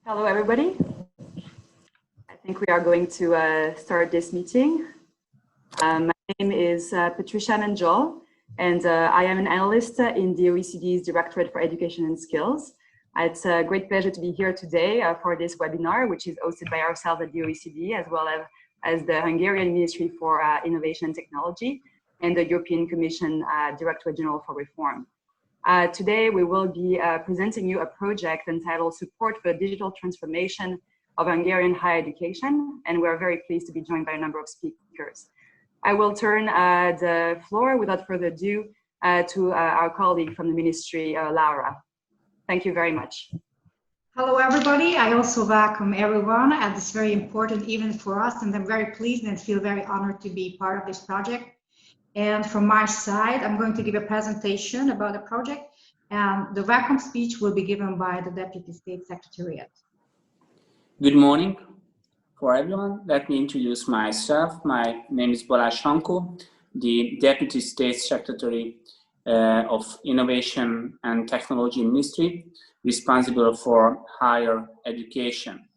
Hello, everybody. I think we are going to start this meeting. My name is Patricia Mangeol, and I am an analyst in the OECD's Directorate for Education and Skills. It's a great pleasure to be here today for this webinar, which is hosted by ourselves at the OECD, as well as the Hungarian Ministry for Innovation and Technology and the European Commission Directorate General for Reform. Today, we will be presenting you a project entitled Support for the Digital Transformation of Hungarian Higher Education, and we're very pleased to be joined by a number of speakers. I will turn the floor, without further ado, to our colleague from the Ministry, Laura. Thank you very much. Hello, everybody. I also welcome everyone at this very important event for us, and I'm very pleased and feel very honored to be part of this project. And from my side, I'm going to give a presentation about the project, and the welcome speech will be given by the Deputy State Secretariat. Good morning for everyone. Let me introduce myself. My name is Balázs Hankó, the Deputy State Secretary of Innovation and Technology Ministry, responsible for higher education.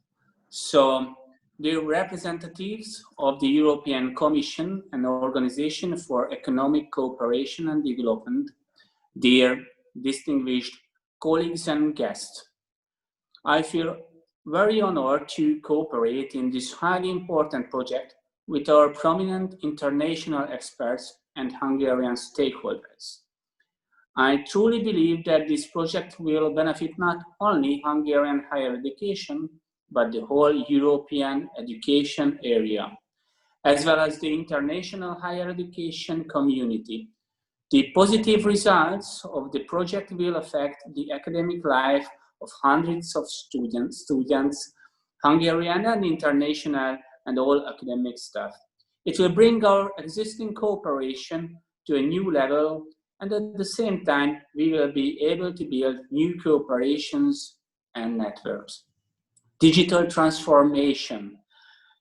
So, the representatives of the European Commission and Organization for Economic Cooperation and Development, dear distinguished colleagues and guests, I feel very honored to cooperate in this highly important project with our prominent international experts and Hungarian stakeholders. I truly believe that this project will benefit not only Hungarian higher education, but the whole European education area, as well as the international higher education community. The positive results of the project will affect the academic life of hundreds of students, Hungarian and international, and all academic staff. It will bring our existing cooperation to a new level, and at the same time, we will be able to build new cooperations and networks. Digital transformation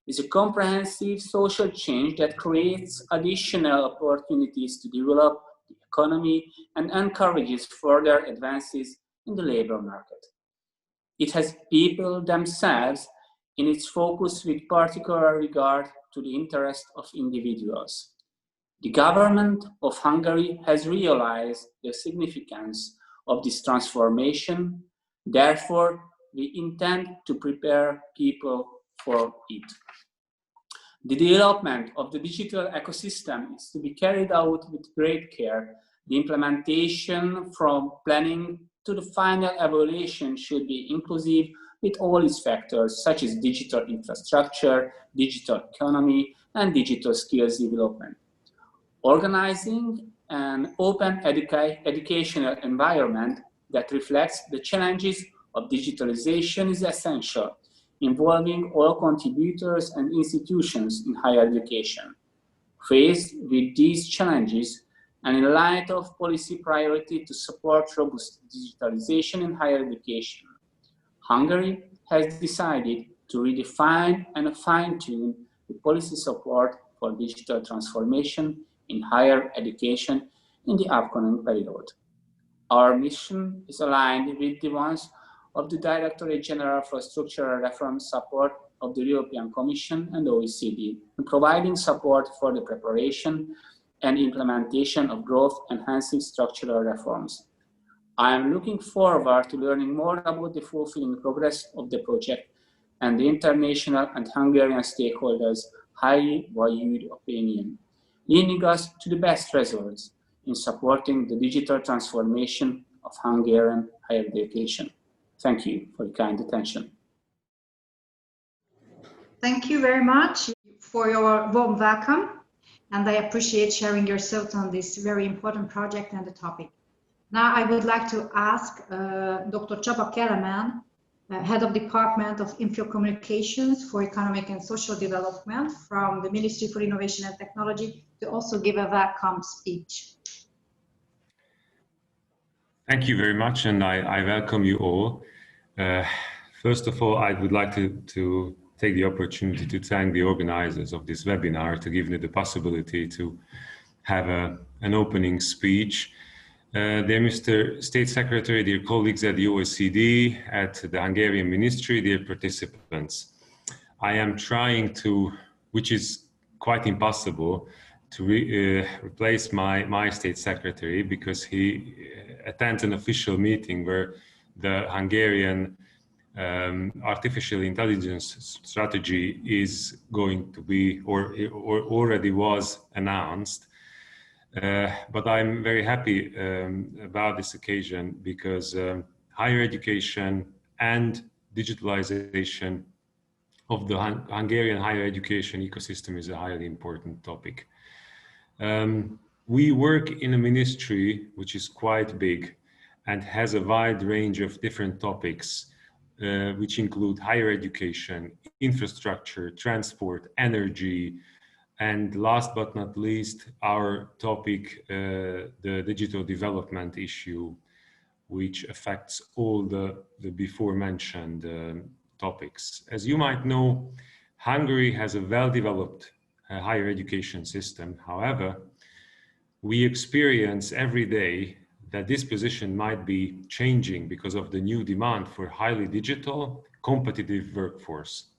is a comprehensive social change that creates additional opportunities to develop the economy and encourages further advances in the labor market. It has people themselves in its focus with particular regard to the interest of individuals. The government of Hungary has realized the significance of this transformation. Therefore, we intend to prepare people for it. The development of the digital ecosystem is to be carried out with great care. The implementation from planning to the final evaluation should be inclusive with all its factors, such as digital infrastructure, digital economy, and digital skills development. Organizing an open educational environment that reflects the challenges of digitalization is essential, involving all contributors and institutions in higher education. Faced with these challenges, and in light of policy priority to support robust digitalization in higher education, Hungary has decided to redefine and fine-tune the policy support for digital transformation in higher education in the upcoming period. Our mission is aligned with the ones of the Directorate General for Structural Reform Support of the European Commission and OECD, in providing support for the preparation and implementation of growth-enhancing structural reforms. I am looking forward to learning more about the fulfilling progress of the project and the international and Hungarian stakeholders' highly valued opinion, leading us to the best results in supporting the digital transformation of Hungarian higher education. Thank you for your kind attention. Thank you very much for your warm welcome, and I appreciate sharing your thoughts on this very important project and the topic. Now I would like to ask Dr. Csaba Kelemen, Head of Department of Infocommunications for Economic and Social Development from the Ministry for Innovation and Technology, to also give a welcome speech. Thank you very much, and I welcome you all. First of all, I would like to take the opportunity to thank the organizers of this webinar to give me the possibility to have an opening speech. Dear Mr. State Secretary, dear colleagues at the OECD, at the Hungarian Ministry, dear participants. I am trying to, which is quite impossible, to replace my State Secretary because he attends an official meeting where the Hungarian artificial intelligence strategy is going to be, or already was announced. But I'm very happy about this occasion because higher education and digitalization of the Hungarian higher education ecosystem is a highly important topic. We work in a ministry which is quite big and has a wide range of different topics, which include higher education, infrastructure, transport, energy, and last but not least, our topic, the digital development issue, which affects all the before mentioned topics. As you might know, Hungary has a well-developed higher education system. However, we experience every day that this position might be changing because of the new demand for highly digital, competitive workforce.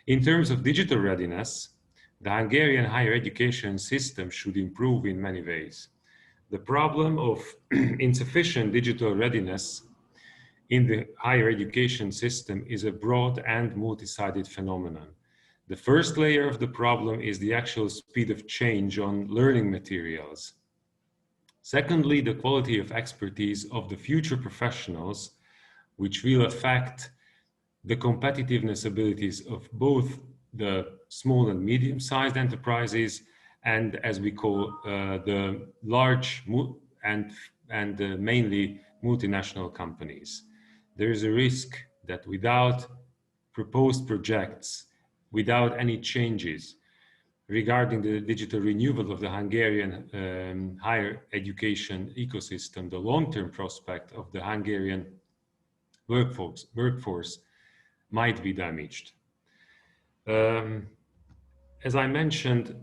In terms of digital readiness, the Hungarian higher education system should improve in many ways. The problem of insufficient digital readiness in the higher education system is a broad and multi-sided phenomenon. The first layer of the problem is the actual speed of change on learning materials. Secondly, the quality of expertise of the future professionals, which will affect the competitiveness abilities of both the small and medium-sized enterprises and, as we call, the large and mainly multinational companies. There is a risk that without proposed projects, without any changes regarding the digital renewal of the Hungarian higher education ecosystem, the long-term prospect of the Hungarian workforce might be damaged. As I mentioned,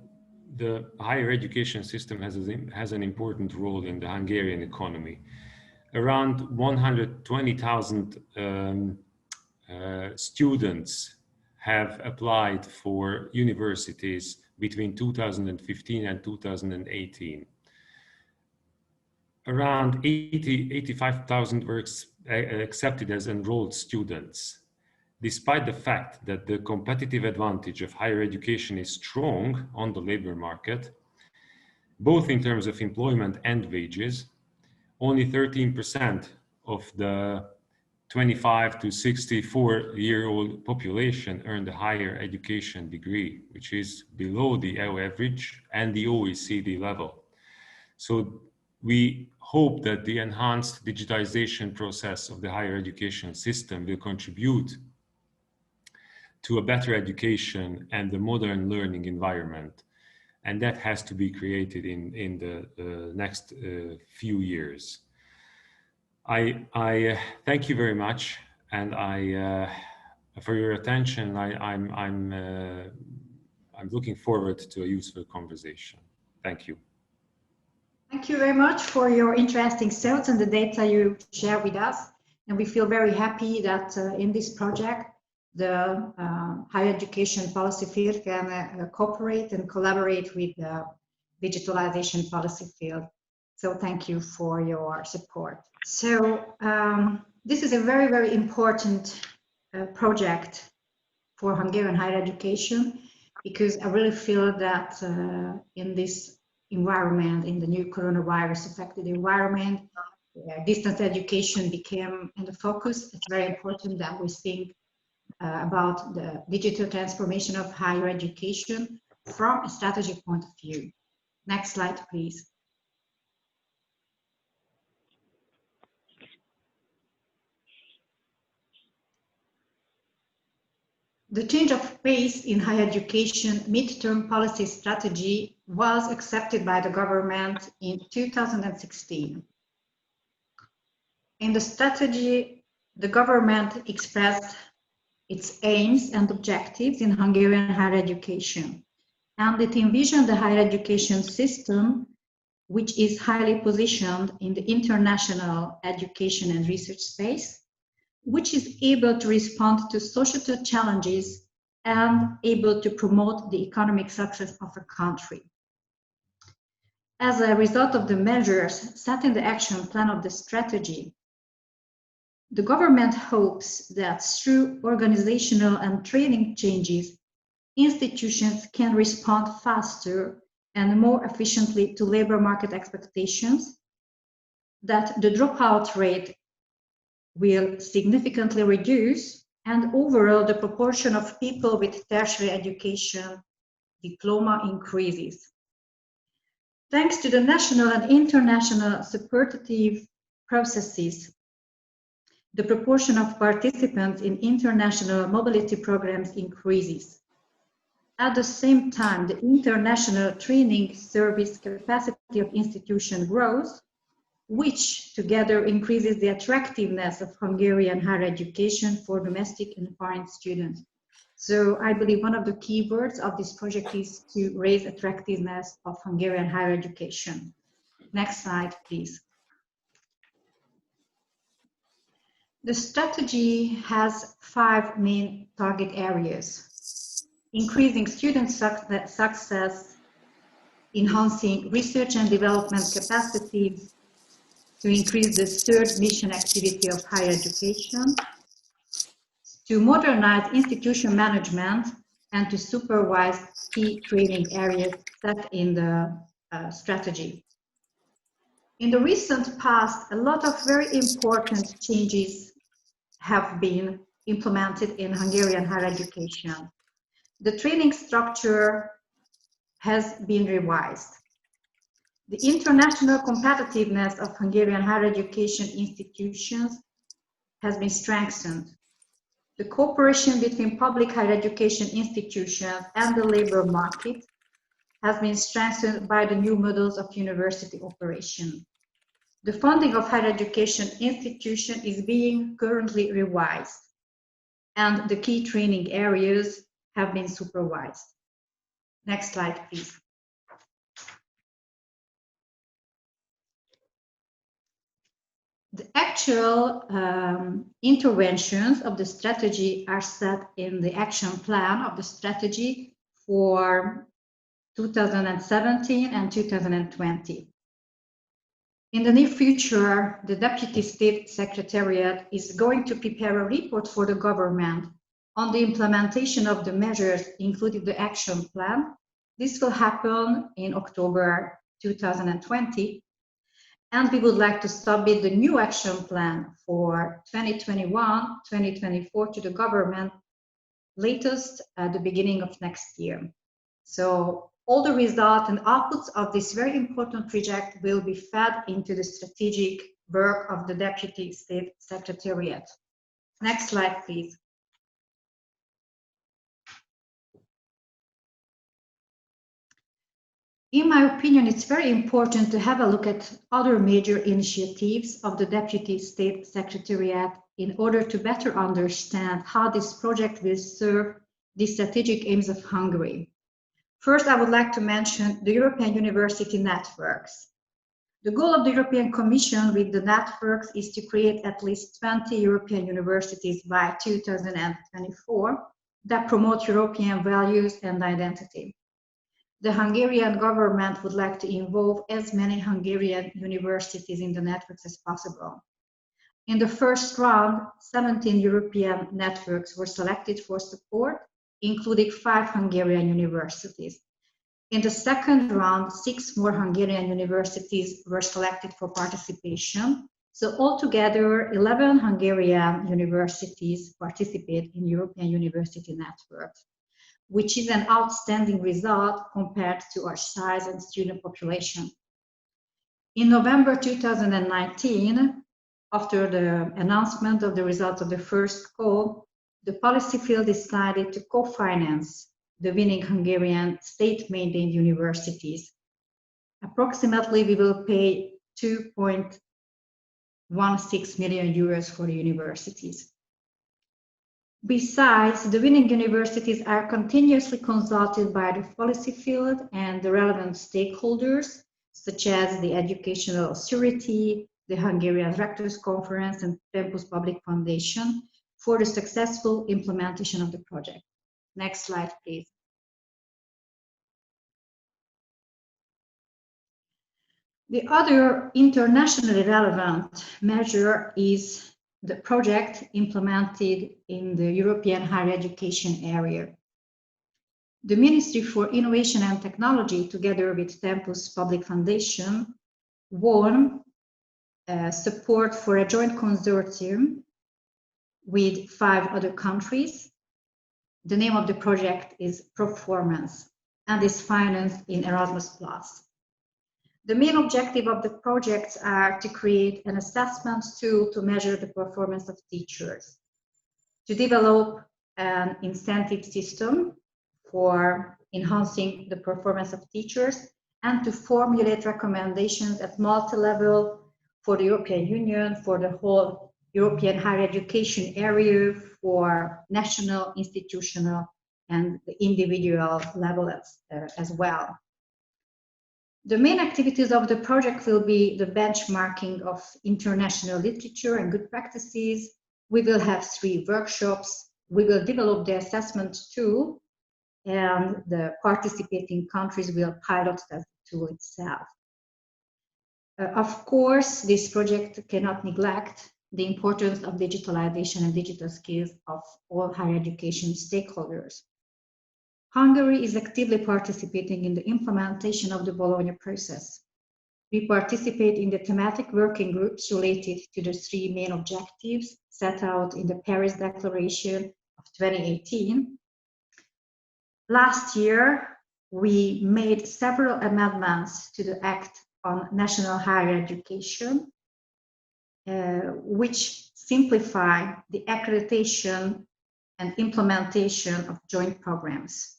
the higher education system has an important role in the Hungarian economy. Around 120,000 students have applied for universities between 2015 and 2018. Around 85,000 were accepted as enrolled students. Despite the fact that the competitive advantage of higher education is strong on the labor market, both in terms of employment and wages, only 13% of the 25 to 64-year-old population earned a higher education degree, which is below the EU average and the OECD level. So we hope that the enhanced digitization process of the higher education system will contribute to a better education and the modern learning environment. And that has to be created in the next few years. I thank you very much, and for your attention. I'm looking forward to a useful conversation. Thank you. Thank you very much for your interesting thoughts and the data you share with us. And we feel very happy that in this project, the higher education policy field can cooperate and collaborate with the digitalization policy field. So thank you for your support. So this is a very, very important project for Hungarian higher education, because I really feel that in this environment, in the new coronavirus affected environment, distance education became in the focus. It's very important that we think about the digital transformation of higher education from a strategic point of view. Next slide, please. The change of pace in higher education midterm policy strategy was accepted by the government in 2016. In the strategy, the government expressed its aims and objectives in Hungarian higher education, and it envisioned the higher education system which is highly positioned in the international education and research space, which is able to respond to societal challenges and able to promote the economic success of a country. As a result of the measures set in the action plan of the strategy, the government hopes that through organizational and training changes, institutions can respond faster and more efficiently to labor market expectations, that the dropout rate will significantly reduce, and overall the proportion of people with tertiary education diploma increases. Thanks to the national and international supportive processes, the proportion of participants in international mobility programs increases. At the same time, the international training service capacity of institutions grows, which together increases the attractiveness of Hungarian higher education for domestic and foreign students. So I believe one of the key words of this project is to raise attractiveness of Hungarian higher education. Next slide, please. The strategy has 5 main target areas: increasing student success, enhancing research and development capacities, to increase the third mission activity of higher education, to modernize institution management, and to supervise key training areas set in the strategy. In the recent past, a lot of very important changes have been implemented in Hungarian higher education. The training structure has been revised. The international competitiveness of Hungarian higher education institutions has been strengthened. The cooperation between public higher education institutions and the labor market has been strengthened by the new models of university operation. The funding of higher education institutions is being currently revised, and the key training areas have been supervised. Next slide, please. The actual interventions of the strategy are set in the action plan of the strategy for 2017 and 2020. In the near future, the Deputy State Secretariat is going to prepare a report for the government on the implementation of the measures including the action plan. This will happen in October 2020. And we would like to submit the new action plan for 2021-2024 to the government latest at the beginning of next year. So all the results and outputs of this very important project will be fed into the strategic work of the Deputy State Secretariat. Next slide, please. In my opinion, it's very important to have a look at other major initiatives of the Deputy State Secretariat in order to better understand how this project will serve the strategic aims of Hungary. First, I would like to mention the European University Networks. The goal of the European Commission with the networks is to create at least 20 European universities by 2024 that promote European values and identity. The Hungarian government would like to involve as many Hungarian universities in the networks as possible. In the first round, 17 European networks were selected for support, including 5 Hungarian universities. In the second round, 6 more Hungarian universities were selected for participation. So altogether, 11 Hungarian universities participate in European University networks, which is an outstanding result compared to our size and student population. In November 2019, after the announcement of the results of the first call, the policy field decided to co-finance the winning Hungarian state-maintained universities. Approximately, we will pay 2.16 million euros for the universities. Besides, the winning universities are continuously consulted by the policy field and the relevant stakeholders, such as the Educational Authority, the Hungarian Rectors Conference, and Tempus Public Foundation for the successful implementation of the project. Next slide, please. The other internationally relevant measure is the project implemented in the European higher education area. The Ministry for Innovation and Technology, together with Tempus Public Foundation, won support for a joint consortium with 5 other countries. The name of the project is Performance and is financed in Erasmus+. The main objective of the projects are to create an assessment tool to measure the performance of teachers, to develop an incentive system for enhancing the performance of teachers, and to formulate recommendations at multi-level for the European Union, for the whole European higher education area, for national, institutional, and the individual level as well. The main activities of the project will be the benchmarking of international literature and good practices. We will have 3 workshops. We will develop the assessment tool, and the participating countries will pilot that tool itself. Of course, this project cannot neglect the importance of digitalization and digital skills of all higher education stakeholders. Hungary is actively participating in the implementation of the Bologna process. We participate in the thematic working groups related to the 3 main objectives set out in the Paris Declaration of 2018. Last year, we made several amendments to the Act on National Higher Education, which simplify the accreditation and implementation of joint programs.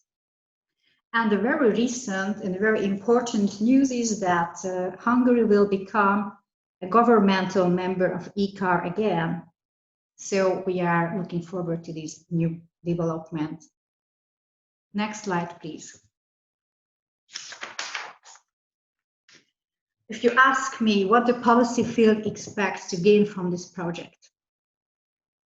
And the very recent and very important news is that Hungary will become a governmental member of ECAR again. So we are looking forward to this new development. Next slide, please. If you ask me what the policy field expects to gain from this project,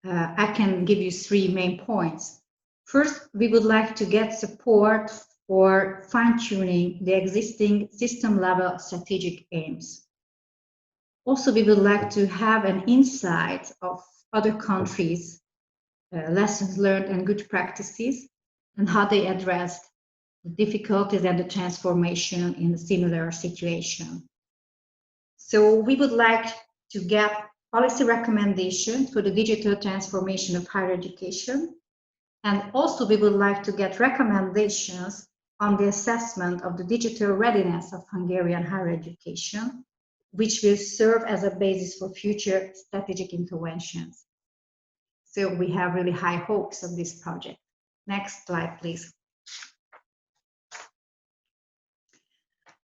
I can give you 3 main points. First, we would like to get support for fine-tuning the existing system-level strategic aims. Also, we would like to have an insight of other countries' lessons learned and good practices, and how they addressed the difficulties and the transformation in a similar situation. So we would like to get policy recommendations for the digital transformation of higher education. And also we would like to get recommendations on the assessment of the digital readiness of Hungarian higher education, which will serve as a basis for future strategic interventions. So we have really high hopes of this project. Next slide, please.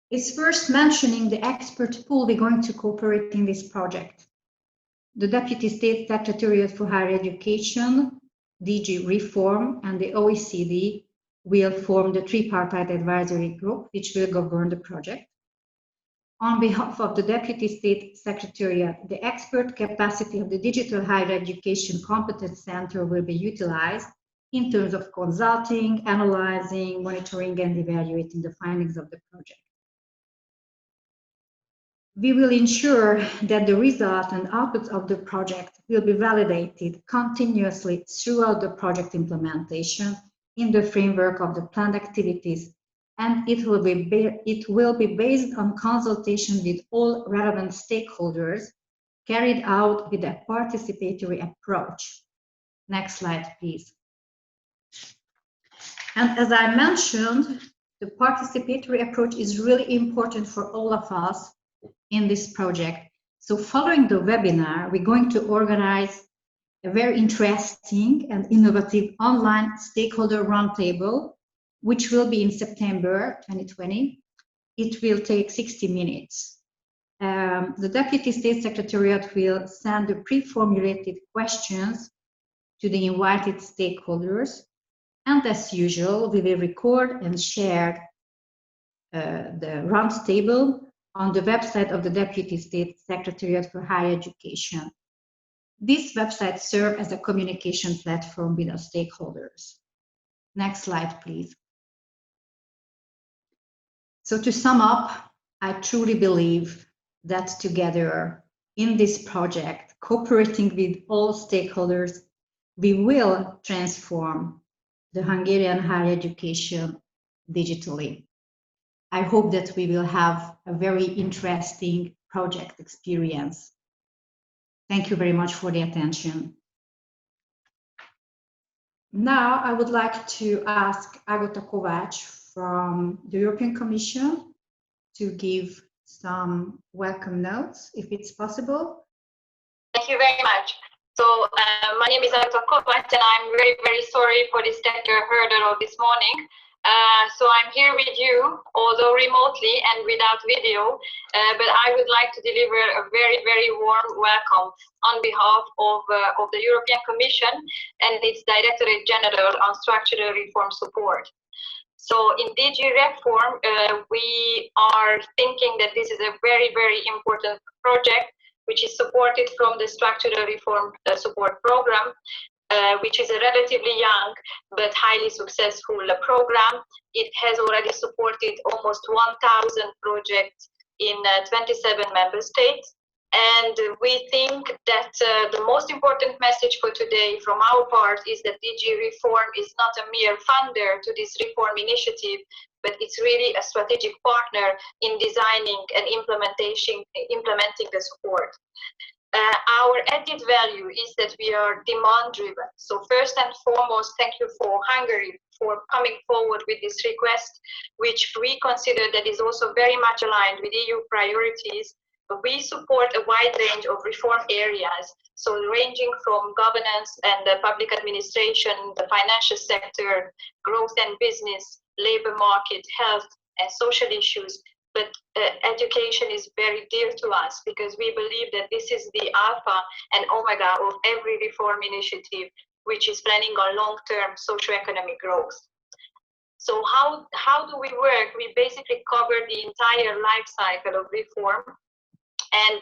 It's first mentioning the expert pool we're going to cooperate in this project. The Deputy State Secretariat for Higher Education, DG Reform, and the OECD will form the tripartite advisory group, which will govern the project. On behalf of the Deputy State Secretariat, the expert capacity of the Digital Higher Education Competence Center will be utilized in terms of consulting, analyzing, monitoring, and evaluating the findings of the project. We will ensure that the result and outputs of the project will be validated continuously throughout the project implementation in the framework of the planned activities, and it will be based on consultation with all relevant stakeholders, carried out with a participatory approach. Next slide, please. And as I mentioned, the participatory approach is really important for all of us in this project. So following the webinar, we're going to organize a very interesting and innovative online stakeholder roundtable, which will be in September 2020. It will take 60 minutes. The Deputy State Secretariat will send the pre-formulated questions to the invited stakeholders. And as usual, we will record and share the roundtable on the website of the Deputy State Secretariat for Higher Education. This website serves as a communication platform with our stakeholders. Next slide, please. So to sum up, I truly believe that together in this project, cooperating with all stakeholders, we will transform the Hungarian higher education digitally. I hope that we will have a very interesting project experience. Thank you very much for the attention. Now I would like to ask Agata Kovács from the European Commission to give some welcome notes, if it's possible. Thank you very much. So my name is Agata Kovács, and I'm very, very sorry for this technical hurdle of this morning. So I'm here with you, although remotely and without video, but I would like to deliver a very, very warm welcome on behalf of the European Commission and its Directorate General on Structural Reform Support. So in DG Reform, we are thinking that this is a very, very important project, which is supported from the Structural Reform Support Program, which is a relatively young but highly successful program. It has already supported almost 1,000 projects in 27 member states. And we think that the most important message for today from our part is that DG Reform is not a mere funder to this reform initiative, but it's really a strategic partner in designing and implementing the support. Our added value is that we are demand-driven. So first and foremost, thank you for Hungary for coming forward with this request, which we consider that is also very much aligned with EU priorities. We support a wide range of reform areas, so ranging from governance and the public administration, the financial sector, growth and business, labor market, health, and social issues. But education is very dear to us because we believe that this is the alpha and omega of every reform initiative which is planning on long-term socioeconomic growth. So how do we work? We basically cover the entire life cycle of reform. And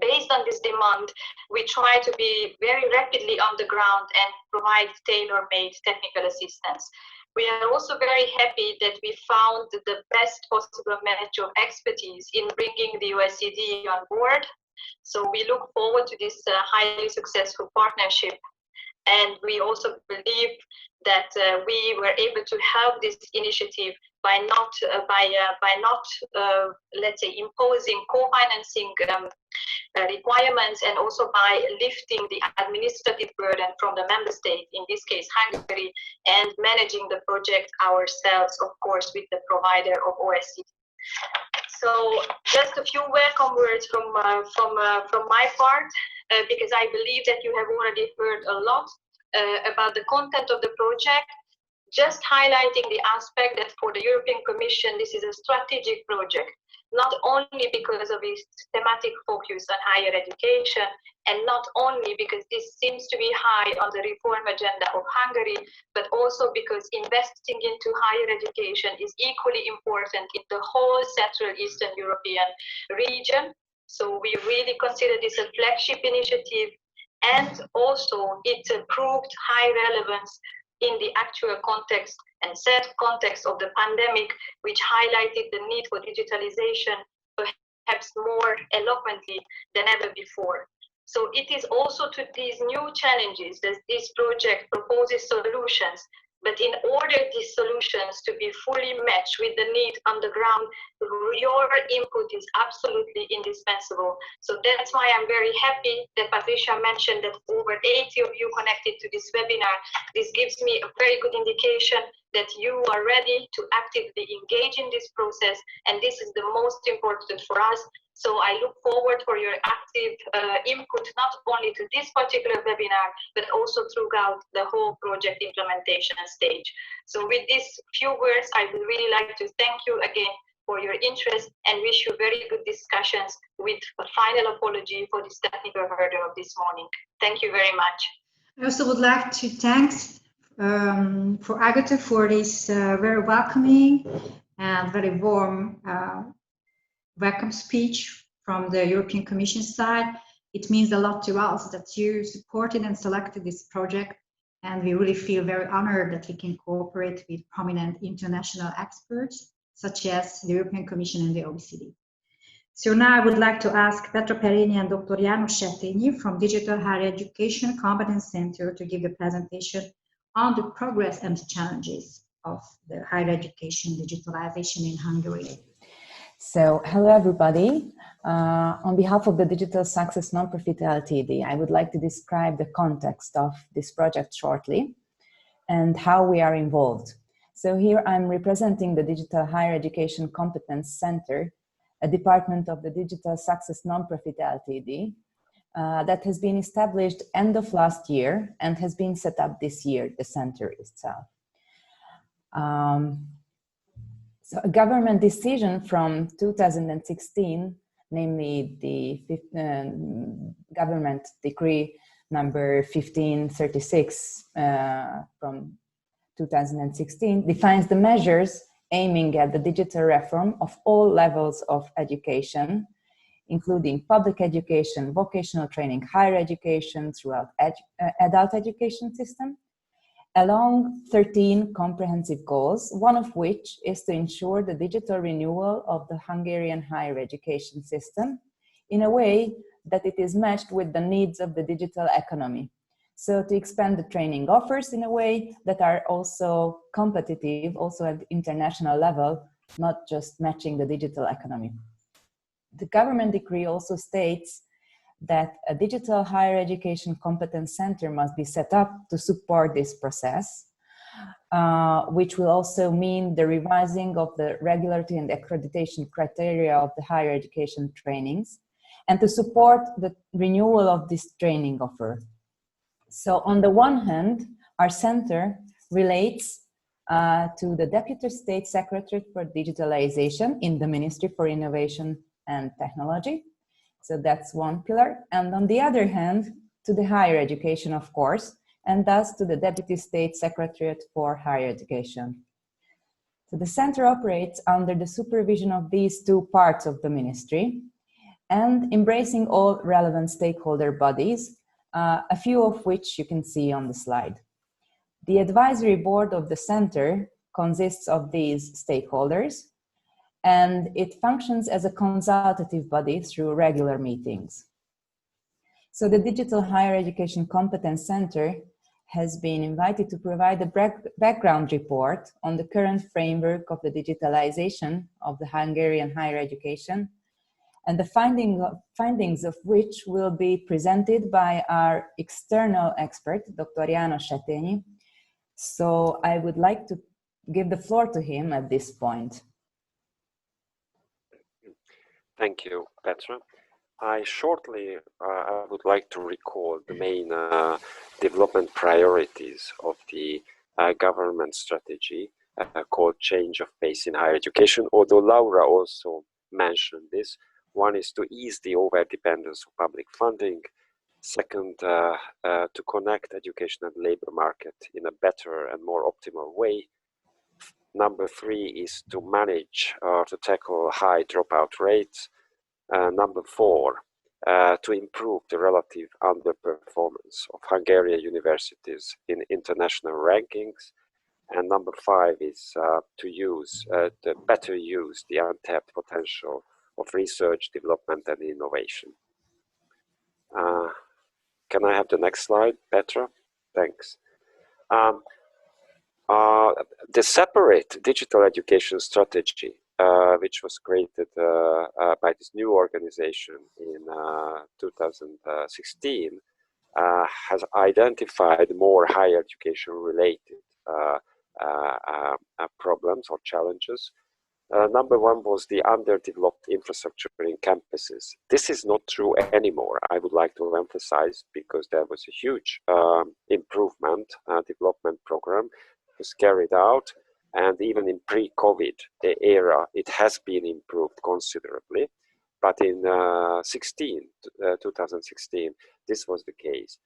based on this demand, we try to be very rapidly on the ground and provide tailor-made technical assistance. We are also very happy that we found the best possible match of expertise in bringing the OECD on board. So we look forward to this highly successful partnership. And we also believe that we were able to help this initiative by not, let's say, imposing co-financing requirements, and also by lifting the administrative burden from the member state, in this case Hungary, and managing the project ourselves, of course, with the provider of OECD. So just a few welcome words from my part, because I believe that you have already heard a lot about the content of the project. Just highlighting the aspect that for the European Commission, this is a strategic project, not only because of its thematic focus on higher education, and not only because this seems to be high on the reform agenda of Hungary, but also because investing into higher education is equally important in the whole Central Eastern European region. So we really consider this a flagship initiative, and also it proved high relevance in the actual context and set context of the pandemic, which highlighted the need for digitalization perhaps more eloquently than ever before. So it is also to these new challenges that this project proposes solutions, but in order these solutions to be fully matched with the need on the ground, your input is absolutely indispensable. So that's why I'm very happy that Patricia mentioned that over 80 of you connected to this webinar. This gives me a very good indication that you are ready to actively engage in this process, and this is the most important for us. So I look forward for your active input, not only to this particular webinar, but also throughout the whole project implementation stage. So with these few words, I would really like to thank you again for your interest and wish you very good discussions, with a final apology for this technical hurdle of this morning. Thank you very much. I also would like to thank for Agata for this very welcoming and very warm welcome speech from the European Commission side. It means a lot to us that you supported and selected this project, and we really feel very honored that we can cooperate with prominent international experts such as the European Commission and the OECD. So now I would like to ask Petra, Perényi and Dr. János Setényi from Digital Higher Education Competence Center to give the presentation on the progress and challenges of the higher education digitalization in Hungary. So, hello everybody. On behalf of the Digital Success Nonprofit Ltd, I would like to describe the context of this project shortly and how we are involved. So here I'm representing the Digital Higher Education Competence Center, a department of the Digital Success Nonprofit Ltd that has been established end of last year and has been set up this year, the center itself. So a government decision from 2016, namely the government decree number 1536 from 2016, defines the measures aiming at the digital reform of all levels of education, including public education, vocational training, higher education, throughout adult education system, along 13 comprehensive goals, one of which is to ensure the digital renewal of the Hungarian higher education system in a way that it is matched with the needs of the digital economy. So to expand the training offers in a way that are also competitive, also at the international level, not just matching the digital economy. The government decree also states that a digital higher education competence center must be set up to support this process, which will also mean the revising of the regularity and accreditation criteria of the higher education trainings, and to support the renewal of this training offer. So on the one hand, our center relates to the Deputy State Secretary for Digitalization in the Ministry for Innovation and Technology. So that's one pillar. And on the other hand, to the higher education, of course, and thus to the Deputy State Secretariat for Higher Education. So the center operates under the supervision of these two parts of the ministry and embracing all relevant stakeholder bodies, a few of which you can see on the slide. The advisory board of the center consists of these stakeholders, and it functions as a consultative body through regular meetings. So the Digital Higher Education Competence Center has been invited to provide a background report on the current framework of the digitalization of the Hungarian higher education, and the findings of which will be presented by our external expert, Dr. János Setényi. So I would like to give the floor to him at this point. Thank you, Petra. I would like to recall the main development priorities of the government strategy called Change of Pace in Higher Education, although Laura also mentioned this. One is to ease the over-dependence of public funding. Second, to connect education and labor market in a better and more optimal way. Number 3 is to manage or to tackle high dropout rates. Number 4, to improve the relative underperformance of Hungarian universities in international rankings. And number 5 is to better use the untapped potential of research, development, and innovation. Can I have the next slide, Petra? Thanks. The separate digital education strategy, which was created by this new organization in 2016, has identified more higher education related problems or challenges. Number 1 was the underdeveloped infrastructure in campuses. This is not true anymore, I would like to emphasize, because there was a huge improvement, development program was carried out, and even in pre-COVID era, it has been improved considerably. But in 2016, this was the case.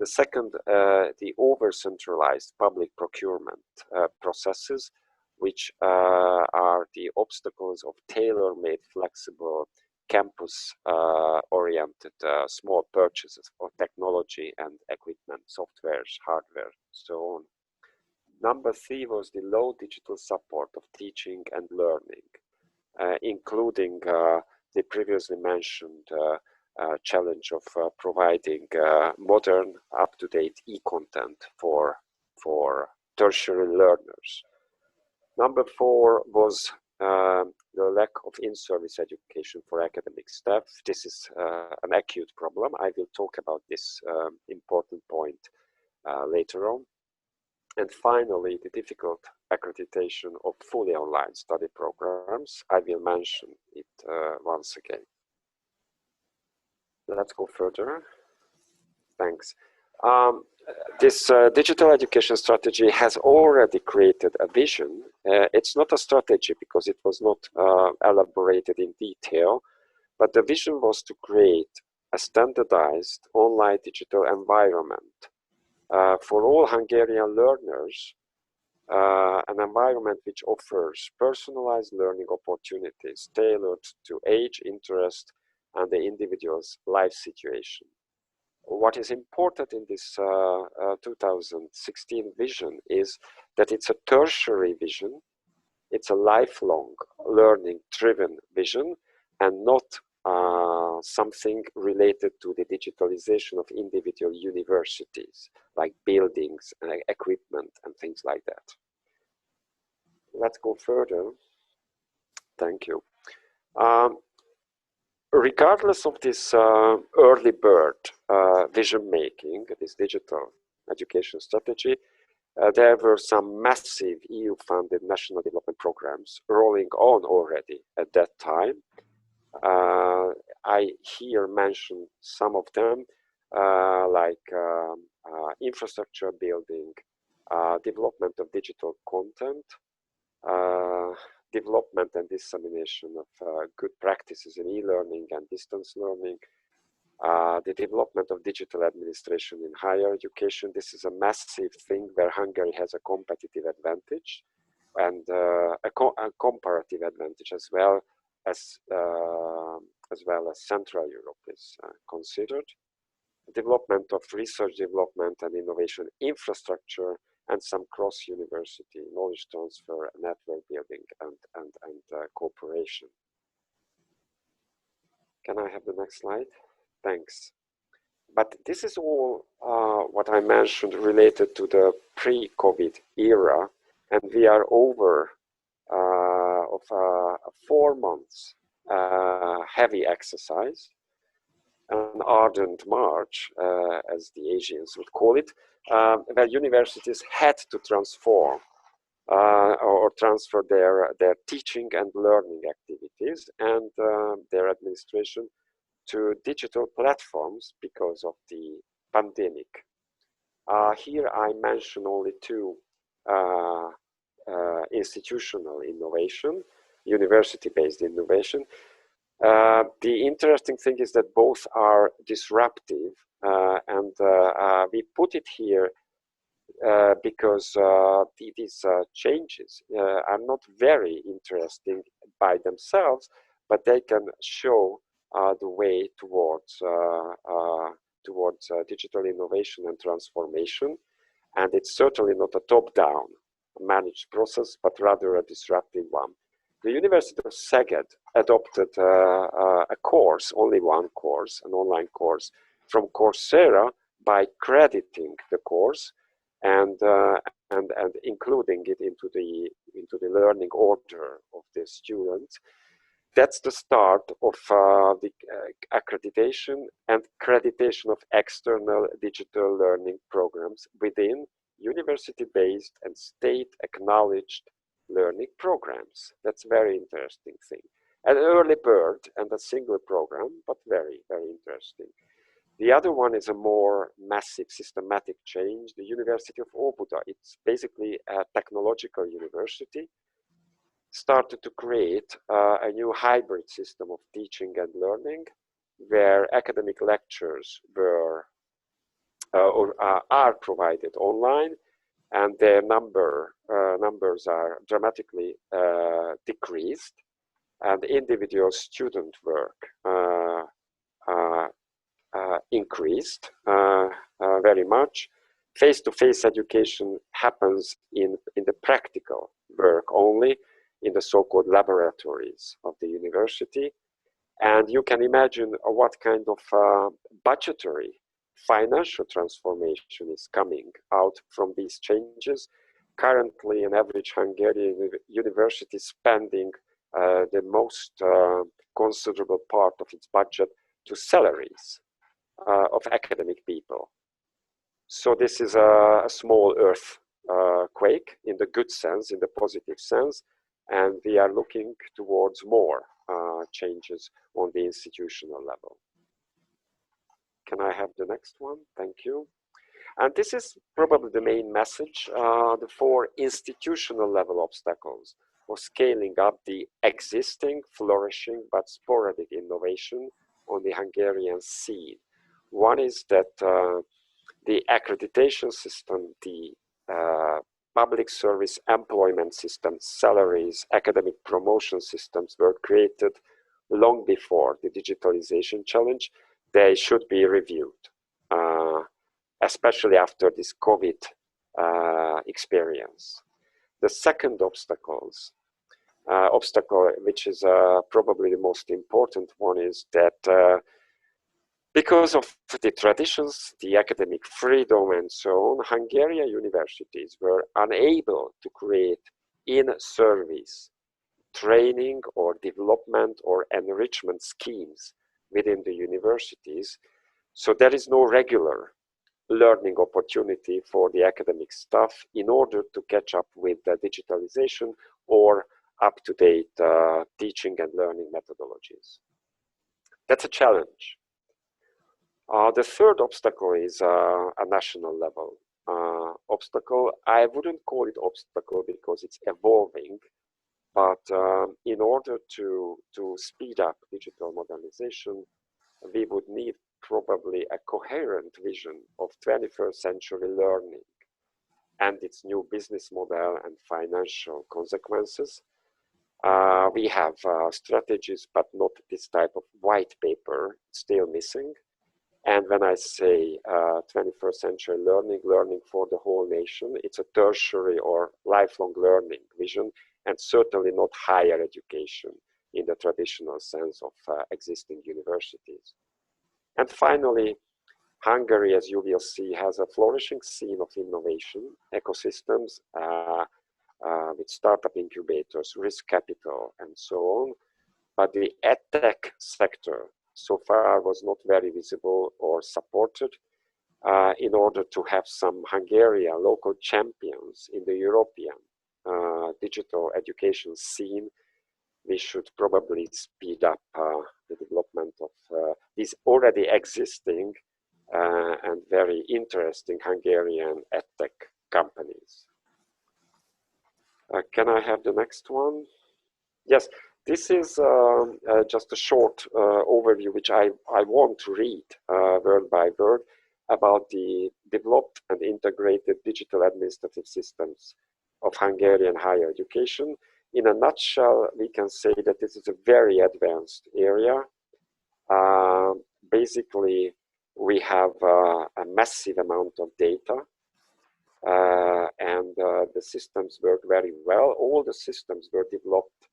The second, the over-centralized public procurement processes which are the obstacles of tailor-made, flexible, campus-oriented small purchases for technology and equipment, softwares, hardware, so on. Number 3 was the low digital support of teaching and learning, including the previously mentioned challenge of providing modern, up-to-date e-content for tertiary learners. Number 4 was the lack of in-service education for academic staff. This is an acute problem. I will talk about this important point later on. And finally, the difficult accreditation of fully online study programs. I will mention it once again. Let's go further. Thanks. This digital education strategy has already created a vision. It's not a strategy because it was not elaborated in detail, but the vision was to create a standardized online digital environment for all Hungarian learners, an environment which offers personalized learning opportunities tailored to age, interest, and the individual's life situation. What is important in this 2016 vision is that it's a tertiary vision, it's a lifelong learning-driven vision, and not something related to the digitalization of individual universities, like buildings and equipment and things like that. Let's go further. Thank you. Regardless of this early bird vision making, this digital education strategy, there were some massive EU-funded national development programs rolling on already at that time. I here mention some of them, like infrastructure building, development of digital content, development and dissemination of good practices in e-learning and distance learning, the development of digital administration in higher education. This is a massive thing where Hungary has a competitive advantage and a comparative advantage as well as Central Europe is considered. Development of research development and innovation infrastructure, and some cross-university knowledge transfer, network building, and cooperation. Can I have the next slide? Thanks. But this is all what I mentioned related to the pre-COVID era, and we are over of a 4 months heavy exercise, an ardent march, as the Asians would call it, where universities had to transform or transfer their teaching and learning activities and their administration to digital platforms because of the pandemic. Here I mention only 2 institutional innovation, university-based innovation. The interesting thing is that both are disruptive, and we put it here because these changes are not very interesting by themselves, but they can show the way towards digital innovation and transformation. And it's certainly not a top-down managed process, but rather a disruptive one. The University of Szeged adopted a course, only one course, an online course from Coursera by crediting the course and including it into the learning order of the students. That's the start of the accreditation and accreditation of external digital learning programs within university-based and state-acknowledged learning programs. That's a very interesting thing. An early bird and a single program, but very, very interesting. The other one is a more massive systematic change. The University of Óbuda, it's basically a technological university, started to create a new hybrid system of teaching and learning, where academic lectures were or are provided online, and their numbers are dramatically decreased, and individual student work increased very much. Face-to-face education happens in the practical work only, in the so-called laboratories of the university. And you can imagine what kind of budgetary financial transformation is coming out from these changes. Currently, an average Hungarian university is spending the most considerable part of its budget to salaries of academic people. So this is a small earthquake in the good sense, in the positive sense, and we are looking towards more changes on the institutional level. Can I have the next one? Thank you. And this is probably the main message, the 4 institutional level obstacles for scaling up the existing, flourishing, but sporadic innovation on the Hungarian scene. One is that the accreditation system, the public service employment systems, salaries, academic promotion systems were created long before the digitalization challenge. They should be reviewed, especially after this COVID experience. The second obstacle, which is probably the most important one, is that because of the traditions, the academic freedom and so on, Hungarian universities were unable to create in-service training or development or enrichment schemes within the universities. So there is no regular learning opportunity for the academic staff in order to catch up with the digitalization or up-to-date teaching and learning methodologies. That's a challenge. The third obstacle is a national level obstacle. I wouldn't call it obstacle because it's evolving, but in order to speed up digital modernization, we would need probably a coherent vision of 21st century learning and its new business model and financial consequences. We have strategies, but not this type of white paper, still missing. And when I say 21st century learning, learning for the whole nation, it's a tertiary or lifelong learning vision, and certainly not higher education in the traditional sense of existing universities. And finally, Hungary, as you will see, has a flourishing scene of innovation, ecosystems with startup incubators, risk capital, and so on. But the edtech sector so far was not very visible or supported. In order to have some Hungarian local champions in the European digital education scene, we should probably speed up the development of these already existing and very interesting Hungarian edtech companies. Can I have the next one? Yes, this is just a short overview which I want to read word by word about the developed and integrated digital administrative systems of Hungarian higher education. In a nutshell, we can say that this is a very advanced area. Basically, we have a massive amount of data and the systems work very well. All the systems were developed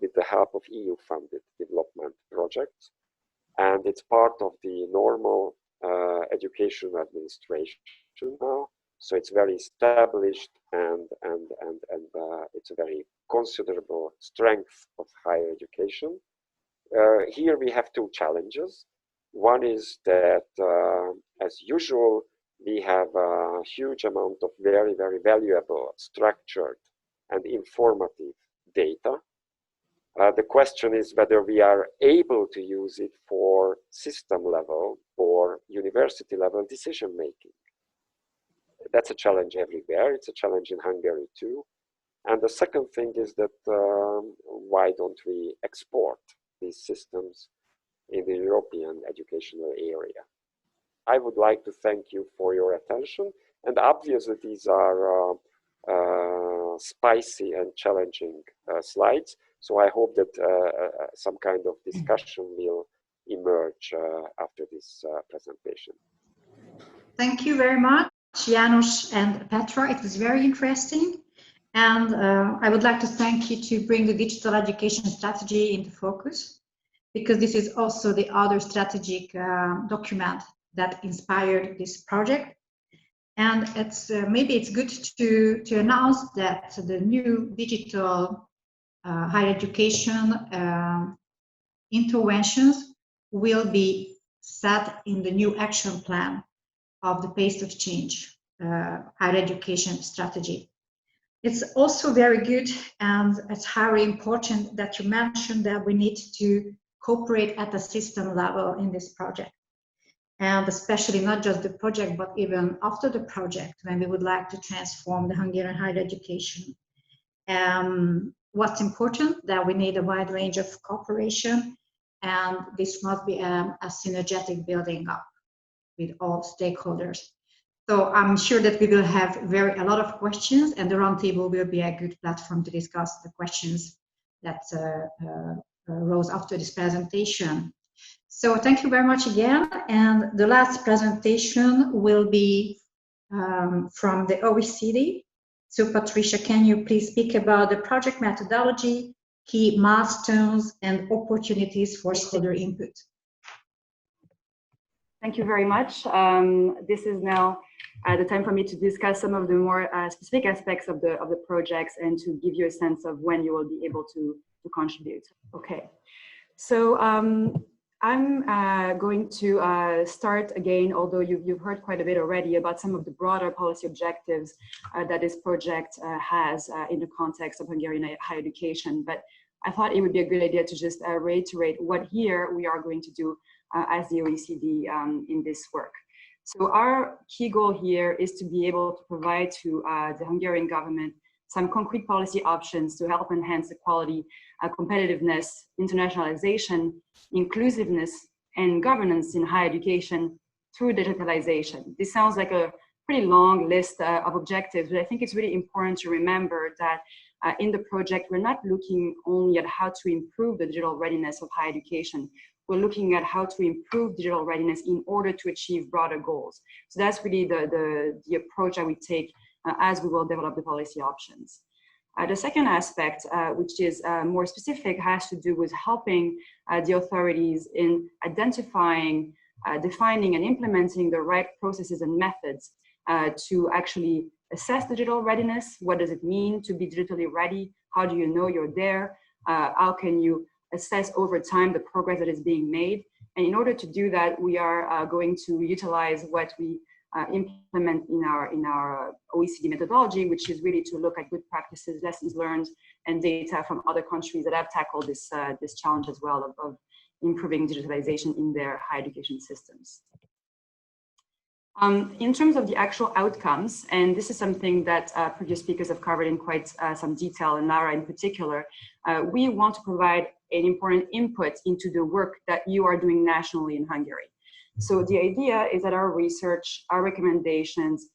with the help of EU-funded development projects. And it's part of the normal education administration now. So it's very established and it's a very considerable strength of higher education. Here we have 2 challenges. One is that, as usual, we have a huge amount of very, very valuable, structured and informative data. The question is whether we are able to use it for system level or university level decision making. That's a challenge everywhere. It's a challenge in Hungary too. And the second thing is that why don't we export these systems in the European educational area? I would like to thank you for your attention, And obviously these are spicy and challenging slides. So I hope that some kind of discussion will emerge after this presentation. Thank you very much, János and Petra. It was very interesting. And I would like to thank you to bring the digital education strategy into focus, because this is also the other strategic document that inspired this project. And it's maybe it's good to announce that the new digital higher education interventions will be set in the new action plan of the pace of change higher education strategy. It's also very good, and it's very important that you mentioned that we need to cooperate at the system level in this project. And especially not just the project, but even after the project, when we would like to transform the Hungarian higher education. What's important, that we need a wide range of cooperation, and this must be a synergetic building up with all stakeholders. So I'm sure that we will have a lot of questions, and the roundtable will be a good platform to discuss the questions that arose after this presentation. So thank you very much again. And the last presentation will be from the OECD. So Patricia, can you please speak about the project methodology, key milestones, and opportunities for stakeholder input? Thank you very much. This is now the time for me to discuss some of the more specific aspects of the projects and to give you a sense of when you will be able to contribute. Okay, so I'm going to start again, although you've heard quite a bit already about some of the broader policy objectives that this project has in the context of Hungarian higher education. But I thought it would be a good idea to just reiterate what here we are going to do as the OECD in this work. So our key goal here is to be able to provide to the Hungarian government some concrete policy options to help enhance the quality, competitiveness, internationalization, inclusiveness, and governance in higher education through digitalization. This sounds like a pretty long list of objectives, but I think it's really important to remember that in the project, we're not looking only at how to improve the digital readiness of higher education. We're looking at how to improve digital readiness in order to achieve broader goals. So that's really the approach that we take as we will develop the policy options. The second aspect, which is more specific, has to do with helping the authorities in identifying, defining, and implementing the right processes and methods to actually assess digital readiness. What does it mean to be digitally ready? How do you know you're there? How can you assess over time the progress that is being made? And in order to do that, we are going to utilize what we implement in our OECD methodology, which is really to look at good practices, lessons learned, and data from other countries that have tackled this challenge as well of improving digitalization in their higher education systems. In terms of the actual outcomes, and this is something that previous speakers have covered in quite some detail, and Lara in particular, we want to provide an important input into the work that you are doing nationally in Hungary. So the idea is that our research, our recommendations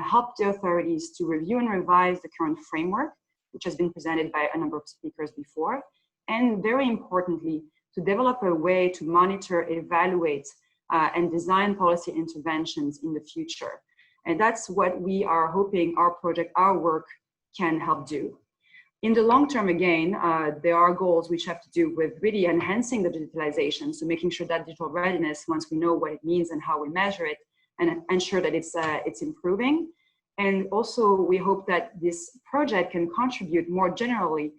help the authorities to review and revise the current framework, which has been presented by a number of speakers before, and very importantly, to develop a way to monitor, evaluate, and design policy interventions in the future. And that's what we are hoping our project, our work can help do. In the long term, again, there are goals which have to do with really enhancing the digitalization, so making sure that digital readiness, once we know what it means and how we measure it, and ensure that it's improving. And also, we hope that this project can contribute more generally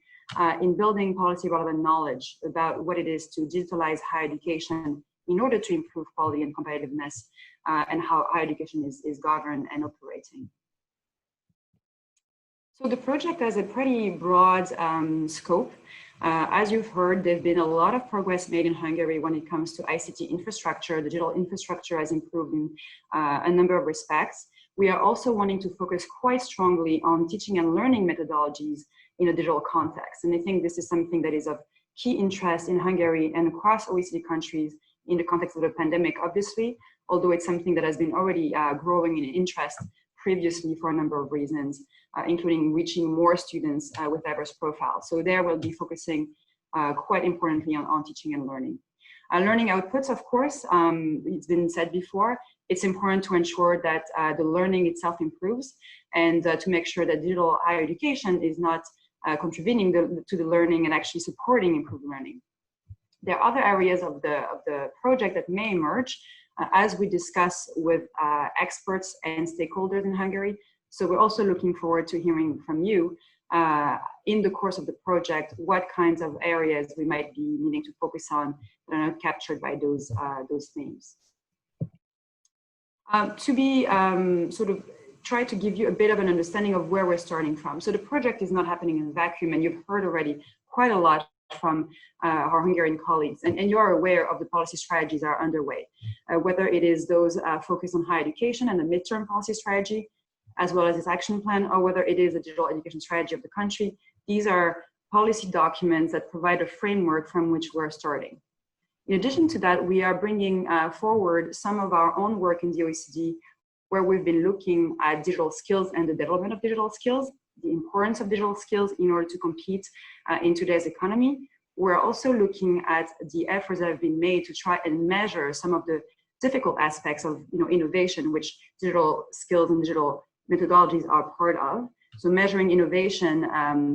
in building policy relevant knowledge about what it is to digitalize higher education in order to improve quality and competitiveness, and how higher education is governed and operating. So the project has a pretty broad scope. As you've heard, there's been a lot of progress made in Hungary when it comes to ICT infrastructure. Digital infrastructure has improved in a number of respects. We are also wanting to focus quite strongly on teaching and learning methodologies in a digital context. And I think this is something that is of key interest in Hungary and across OECD countries in the context of the pandemic, obviously, although it's something that has been already growing in interest previously for a number of reasons, including reaching more students with diverse profiles. So there we'll be focusing quite importantly on teaching and learning. Learning outputs, of course, it's been said before, it's important to ensure that the learning itself improves and to make sure that digital higher education is not contributing to the learning and actually supporting improved learning. There are other areas of the project that may emerge as we discuss with experts and stakeholders in Hungary. So we're also looking forward to hearing from you in the course of the project what kinds of areas we might be needing to focus on that are not captured by those themes. To be sort of try to give you a bit of an understanding of where we're starting from. So the project is not happening in a vacuum, and you've heard already quite a lot from our Hungarian colleagues, and you're aware of the policy strategies that are underway, whether it is those focused on higher education and the midterm policy strategy, as well as this action plan, or whether it is a digital education strategy of the country. These are policy documents that provide a framework from which we're starting. In addition to that, we are bringing forward some of our own work in the OECD, where we've been looking at digital skills and the development of digital skills, the importance of digital skills in order to compete in today's economy. We're also looking at the efforts that have been made to try and measure some of the difficult aspects of innovation, which digital skills and digital methodologies are part of. So measuring innovation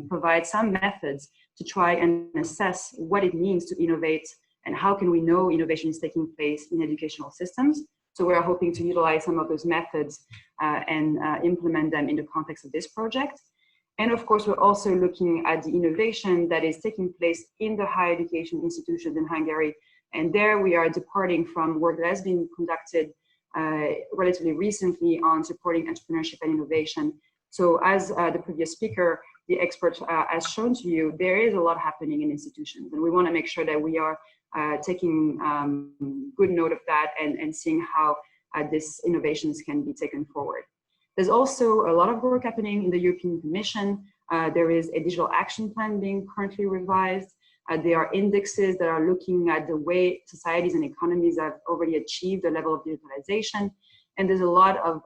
provides some methods to try and assess what it means to innovate and how can we know innovation is taking place in educational systems. So we're hoping to utilize some of those methods and implement them in the context of this project. And of course, we're also looking at the innovation that is taking place in the higher education institutions in Hungary. And there we are departing from work that has been conducted relatively recently on supporting entrepreneurship and innovation. So as the previous speaker, the expert has shown to you, there is a lot happening in institutions. And we want to make sure that we are taking good note of that and seeing how these innovations can be taken forward. There's also a lot of work happening in the European Commission. There is a digital action plan being currently revised. There are indexes that are looking at the way societies and economies have already achieved a level of digitalization. And there's a lot of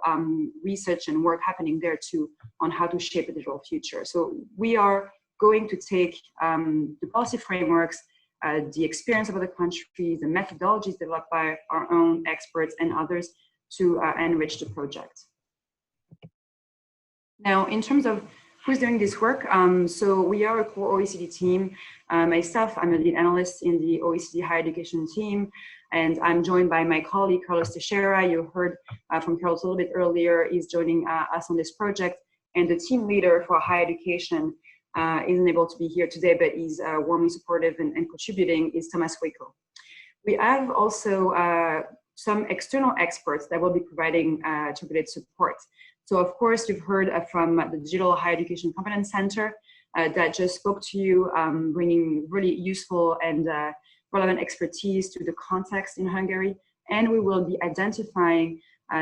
research and work happening there too on how to shape a digital future. So we are going to take the policy frameworks, the experience of other countries, the methodologies developed by our own experts and others to enrich the project. Now, in terms of who's doing this work, so we are a core OECD team. Myself, I'm a lead analyst in the OECD higher education team, and I'm joined by my colleague, Carlos Teixeira. You heard from Carlos a little bit earlier. He's joining us on this project, and the team leader for higher education isn't able to be here today, but he's warmly supportive and contributing is Thomas Waco. We have also some external experts that will be providing targeted support. So of course, you've heard from the Digital Higher Education Competence Center that just spoke to you, bringing really useful and relevant expertise to the context in Hungary. And we will be identifying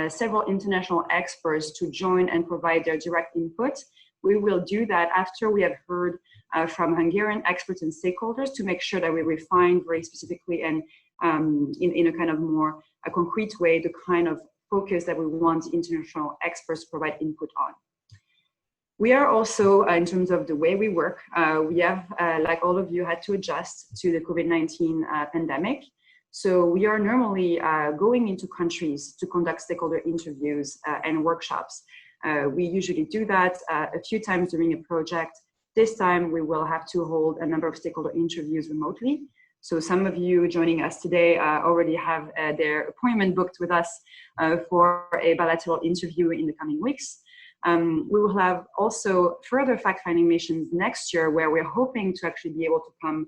several international experts to join and provide their direct input. We will do that after we have heard from Hungarian experts and stakeholders to make sure that we refine very specifically and in a kind of more a concrete way the kind of focus that we want international experts to provide input on. We are also, in terms of the way we work, we have, like all of you, had to adjust to the COVID-19 pandemic. So we are normally going into countries to conduct stakeholder interviews and workshops. We usually do that a few times during a project. This time we will have to hold a number of stakeholder interviews remotely. So some of you joining us today already have their appointment booked with us for a bilateral interview in the coming weeks. We will have also further fact-finding missions next year where we're hoping to actually be able to come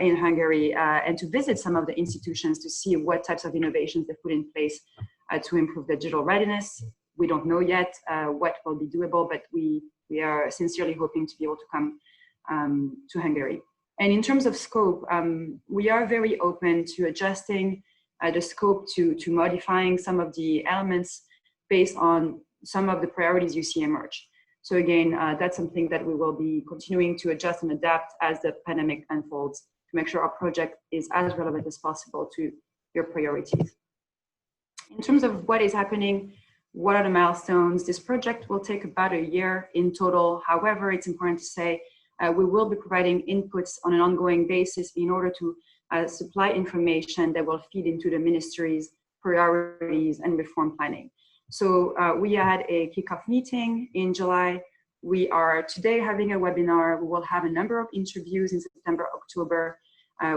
in Hungary and to visit some of the institutions to see what types of innovations they've put in place to improve their digital readiness. We don't know yet what will be doable, but we are sincerely hoping to be able to come to Hungary. And in terms of scope, we are very open to adjusting the scope to modifying some of the elements based on some of the priorities you see emerge. So again, that's something that we will be continuing to adjust and adapt as the pandemic unfolds to make sure our project is as relevant as possible to your priorities. In terms of what is happening what are the milestones. This project will take about a year in total. However, it's important to say we will be providing inputs on an ongoing basis in order to supply information that will feed into the ministry's priorities and reform planning. So we had a kickoff meeting in July. We are today having a webinar. We will have a number of interviews in September, October.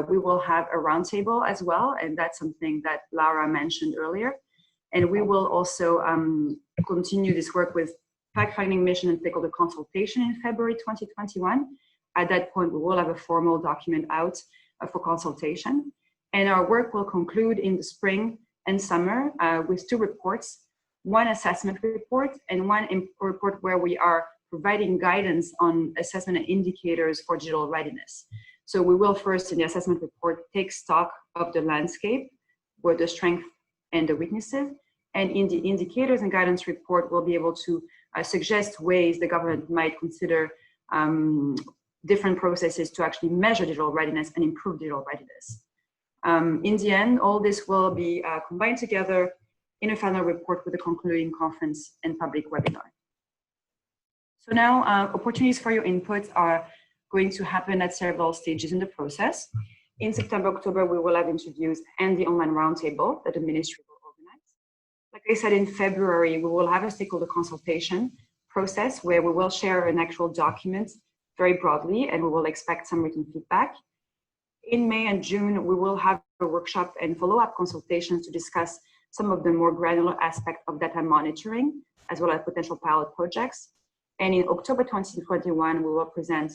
We will have a roundtable as well, and that's something that Laura mentioned earlier. And we will also continue this work with fact-finding mission and stakeholder consultation in February 2021. At that point, we will have a formal document out for consultation. And our work will conclude in the spring and summer with 2 reports, one assessment report and one report where we are providing guidance on assessment and indicators for digital readiness. So we will first, in the assessment report, take stock of the landscape, where the strengths and the weaknesses. And in the indicators and guidance report, we'll be able to suggest ways the government might consider different processes to actually measure digital readiness and improve digital readiness. In the end, all this will be combined together in a final report with a concluding conference and public webinar. So now opportunities for your input are going to happen at several stages in the process. In September, October, we will have interviews and the online roundtable that the ministry will organize. Like I said, in February, we will have a stakeholder consultation process where we will share an actual document very broadly, and we will expect some written feedback. In May and June, we will have a workshop and follow-up consultations to discuss some of the more granular aspects of data monitoring, as well as potential pilot projects. And in October 2021, we will present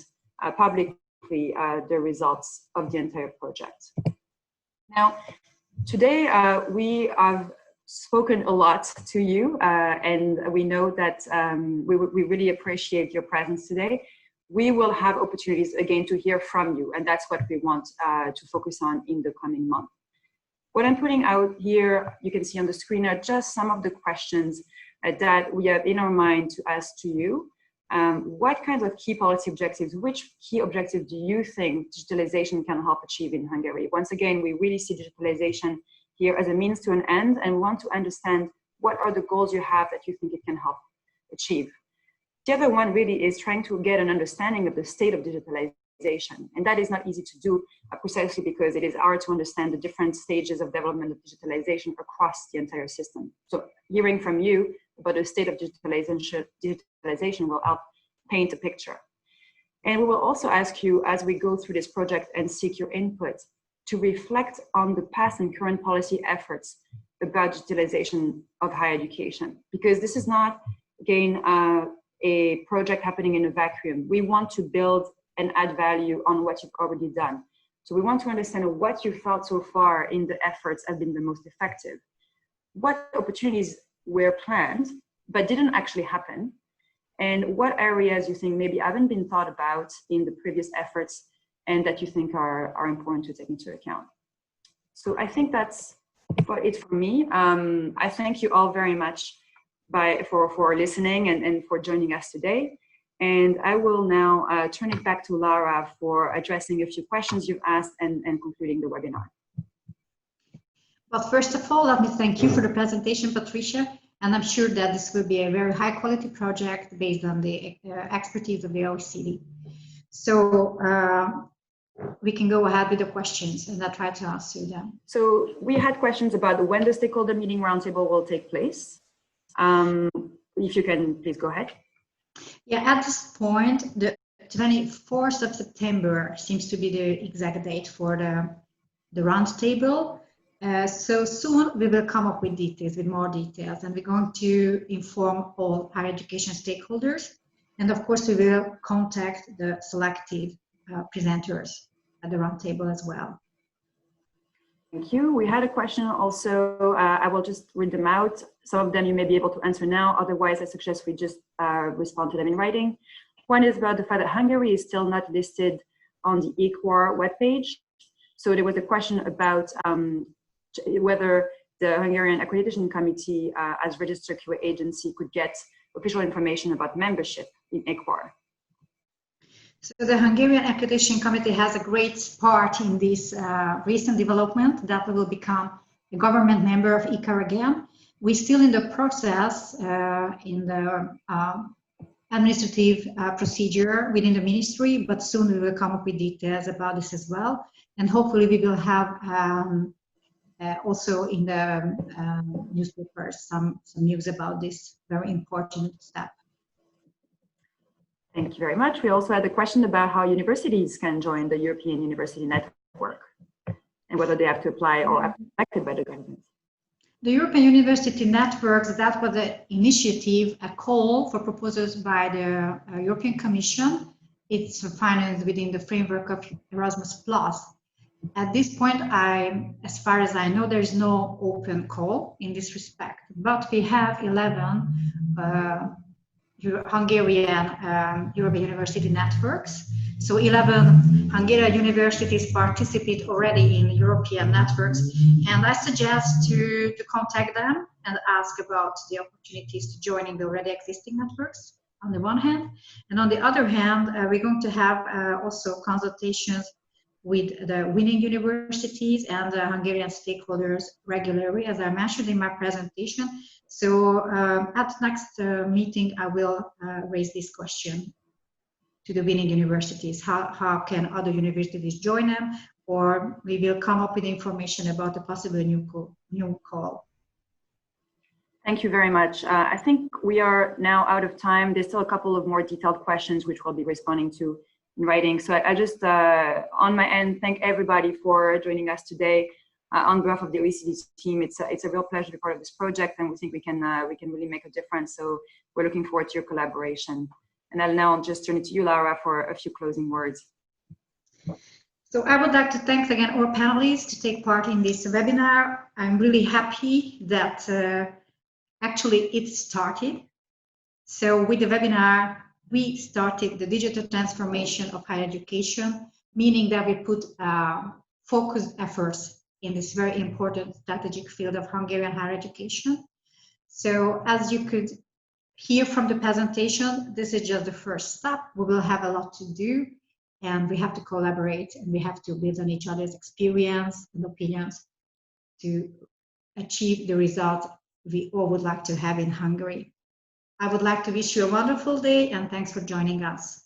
publicly the results of the entire project. Now, today we have spoken a lot to you, and we know that we really appreciate your presence today. We will have opportunities again to hear from you, and that's what we want to focus on in the coming month. What I'm putting out here, you can see on the screen, are just some of the questions that we have in our mind to ask to you. What kinds of key policy objectives, which key objectives do you think digitalization can help achieve in Hungary? Once again, we really see digitalization here as a means to an end, and want to understand what are the goals you have that you think it can help achieve. The other one really is trying to get an understanding of the state of digitalization. And that is not easy to do precisely because it is hard to understand the different stages of development of digitalization across the entire system. So hearing from you about the state of digitalization will help paint a picture. And we will also ask you, as we go through this project and seek your input, to reflect on the past and current policy efforts about digitalization of higher education. Because this is not, again, a project happening in a vacuum. We want to build and add value on what you've already done. So we want to understand what you felt so far in the efforts have been the most effective. What opportunities were planned but didn't actually happen, and what areas you think maybe haven't been thought about in the previous efforts and that you think are important to take into account. So I think that's it for me. I thank you all very much for listening and for joining us today. And I will now turn it back to Laura for addressing a few questions you've asked and concluding the webinar. Well, first of all, let me thank you for the presentation, Patricia. And I'm sure that this will be a very high quality project based on the expertise of the OECD. So we can go ahead with the questions and I'll try to answer them. So we had questions about when the stakeholder meeting roundtable will take place. If you can, please go ahead. Yeah, at this point, the 24th of September seems to be the exact date for the roundtable. So soon we will come up with details, with more details, and we're going to inform all higher education stakeholders. And of course, we will contact the selected presenters at the roundtable as well. Thank you. We had a question also. I will just read them out. Some of them you may be able to answer now. Otherwise, I suggest we just respond to them in writing. One is about the fact that Hungary is still not listed on the EQUAR webpage. So there was a question about whether the Hungarian Accreditation Committee, as registered QA agency, could get official information about membership in EQUAR. So the Hungarian Accreditation Committee has a great part in this recent development that we will become a government member of EQUAR again. We're still in the process in the administrative procedure within the ministry, but soon we will come up with details about this as well. And hopefully we will have also in the newspapers some news about this very important step. Thank you very much. We also had a question about how universities can join the European University Network and whether they have to apply or are affected by the government. The European University Networks, that was an initiative, a call for proposals by the European Commission. It's financed within the framework of Erasmus+. At this point, as far as I know, there is no open call in this respect, but we have 11 Hungarian European University networks. So 11 Hungarian universities participate already in European networks, and I suggest to contact them and ask about the opportunities to join in the already existing networks on the one hand, and on the other hand, we're going to have also consultations with the winning universities and the Hungarian stakeholders regularly, as I mentioned in my presentation. So at next meeting, I will raise this question to the winning universities. How can other universities join them? Or we will come up with information about a possible new call. Thank you very much. I think we are now out of time. There's still a couple of more detailed questions which we'll be responding to in writing. So I just, on my end, thank everybody for joining us today. On behalf of the OECD team, it's a real pleasure to be part of this project, and we think we can really make a difference. So we're looking forward to your collaboration. And I'll now just turn it to you, Laura, for a few closing words. So I would like to thank again all panelists to take part in this webinar. I'm really happy that actually it started. So with the webinar, we started the digital transformation of higher education, meaning that we put focused efforts in this very important strategic field of Hungarian higher education. So as you could hear from the presentation, this is just the first step. We will have a lot to do, and we have to collaborate, and we have to build on each other's experience and opinions to achieve the result we all would like to have in Hungary. I would like to wish you a wonderful day, and thanks for joining us.